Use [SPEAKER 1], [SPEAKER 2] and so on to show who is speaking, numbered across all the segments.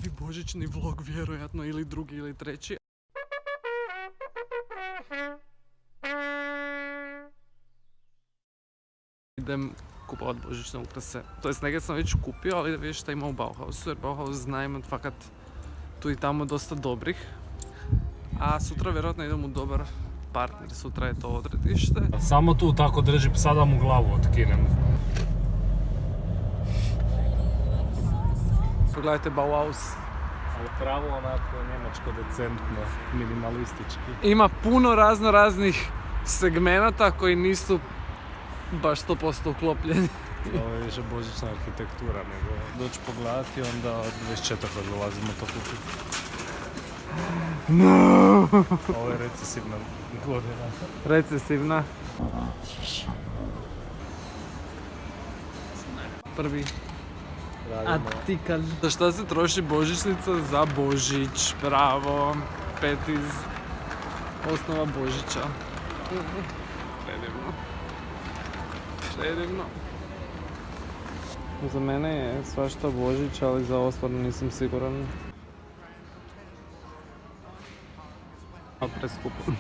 [SPEAKER 1] prvi božićni vlog vjerojatno, ili drugi ili treći. Idem kupovat božićne ukrase. To jest neke sam već kupio, ali da vidiš šta ima u Bauhausu, jer Bauhaus zna imat fakat tu i tamo dosta dobrih. A sutra vjerojatno idem u dobar partner, sutra je to odredište.
[SPEAKER 2] Samo tu tako drži, sada mu glavu otkinem.
[SPEAKER 1] Pogledajte Bauhaus.
[SPEAKER 2] Ali pravo onako njemačko decentno, minimalistički.
[SPEAKER 1] Ima puno raznih segmenata koji nisu baš 100% uklopljeni.
[SPEAKER 2] Ovo je više božićna arhitektura, nego doći pogledati, onda od 24. dolazimo to kupiti.
[SPEAKER 1] No!
[SPEAKER 2] Ovo je recesivna godina.
[SPEAKER 1] Recesivna. Prvi artikal. Za šta se troši božićnica? Za Božić, bravo. Petiz. Osnova Božića. Predivno. Predivno. Za mene je svašta Božić, ali za ovo stvarno nisam siguran. A preskupo.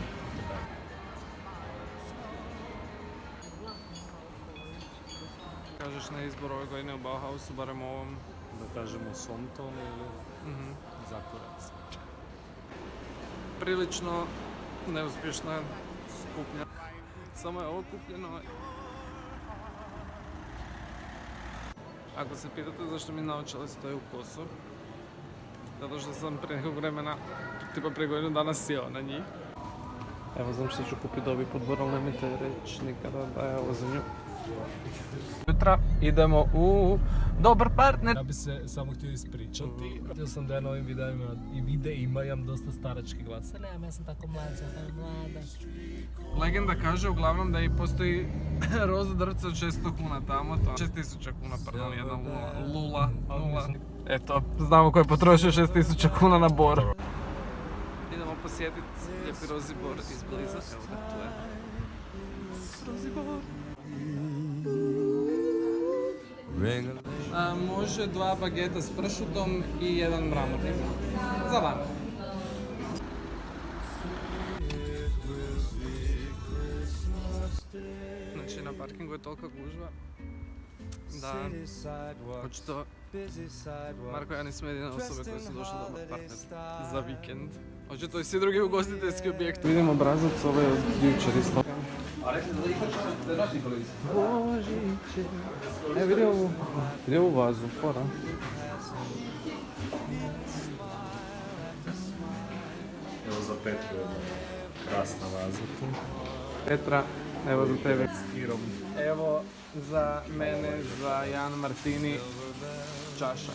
[SPEAKER 1] Kažeš na izbor ove godine u Bauhausu, barem ovom?
[SPEAKER 2] Da kažemo Somton ili Zakurac.
[SPEAKER 1] Prilično neuspješna kupnja. Samo je ovo kupljeno. Ako se pitate zašto mi naočale stoje u kosu, zato što sam prije nekog vremena, tipa prije godinu dana sjeo na njih. Evo znam što ću kupiti dobi podbor, ali nemojte reći nikada da je ovo za nju. Jutra idemo u dobar partner.
[SPEAKER 2] Ja bi se samo htio ispričati. Htio sam da ja na ovim videima imam dosta starački glas. Ne, ja sam tako mlada, sam mlada.
[SPEAKER 1] Legenda kaže uglavnom da i postoji roza drvca od 600 kuna tamo, to 6000 kuna, pardon, jedna lula. Eto, znamo ko je potrošio 6000 kuna na bor. Idemo posjetiti lijepi rozi bor izbliza, evo ga, tu je. Rozi bor. Može 2 bageta s pršutom i 1 mramorni. Za van. Znači na parkingu je tolika gužva da očito Marko i ja nismo jedine osobe koje su došle dobar partner za vikend. Očito i svi drugi ugostiteljski objekti. Vidimo obrazac ove od jučer isto. Božiće. Vidi ovu vazu, fora.
[SPEAKER 2] Evo za Petru jedna krasna vaza tu.
[SPEAKER 1] Petra, evo za tebe. Evo za mene, za Jan Martini, čaša.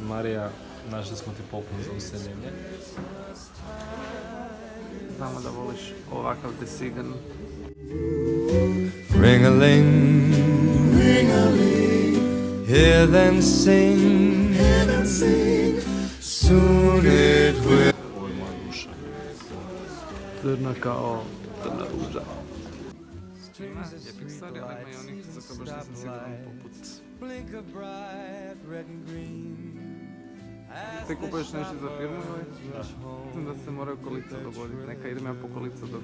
[SPEAKER 2] Marija, našli smo ti poklon za useljenje.
[SPEAKER 1] Znamo da voliš ovakav desigan.
[SPEAKER 3] Ring-a-ling, ring-a-ling, hear them sing, soon it will.
[SPEAKER 2] Ovo je moja duša.
[SPEAKER 1] Crna kao crna ruža. Ima lijepih stvari, ali ima i onih za koje baš nisam siguran poput. Ti kupuješ nešto za firmu ili? Da. Mislim da se moraju kolica dogoditi. Neka idem ja po kolica do...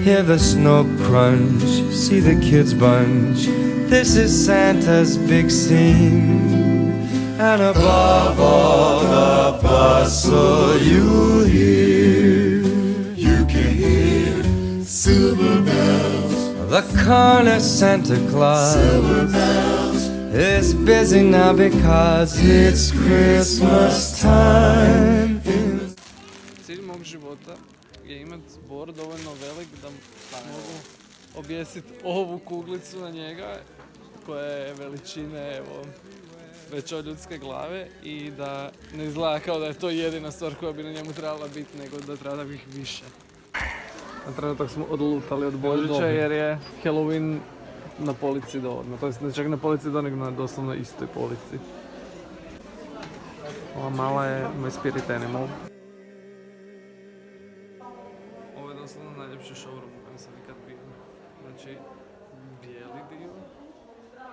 [SPEAKER 3] Hear the snow crunch, see the kids bunch. This is Santa's big scene. And above all the bustle you hear, you can hear silver bells. The corner Santa Claus, silver bells, is busy now because it's Christmas time.
[SPEAKER 1] Cilj mog života je imat bor dovoljno velik da mogu objesiti ovu kuglicu na njega koja je veličine, evo, već od ljudske glave i da ne izgleda kao da je to jedina stvar koja bi na njemu trebala biti, nego da treba da bih više. Na trenutak smo odlutali od Božića jer je Halloween na polici do odmah, to jest ne čak na polici do, nego na doslovno istoj polici. Ova mala je My Spirit Animal. Ovo je doslovno najljepši showroom u kojem sam ikad bio. Znači, bijeli dio,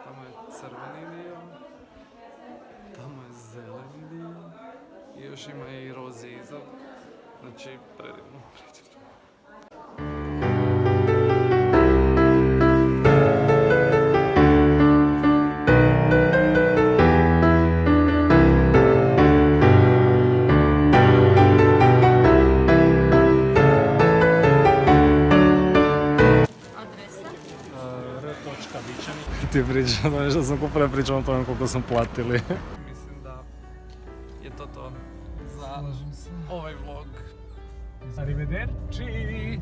[SPEAKER 1] tamo je crveni dio, tamo je zeleni dio i još ima i rozi iza. Znači, predivno.
[SPEAKER 2] Ti pričam, nešto sam kupila, pričam o tome koliko smo platili.
[SPEAKER 1] Mislim da je to za ovaj vlog.
[SPEAKER 2] Arrivederci!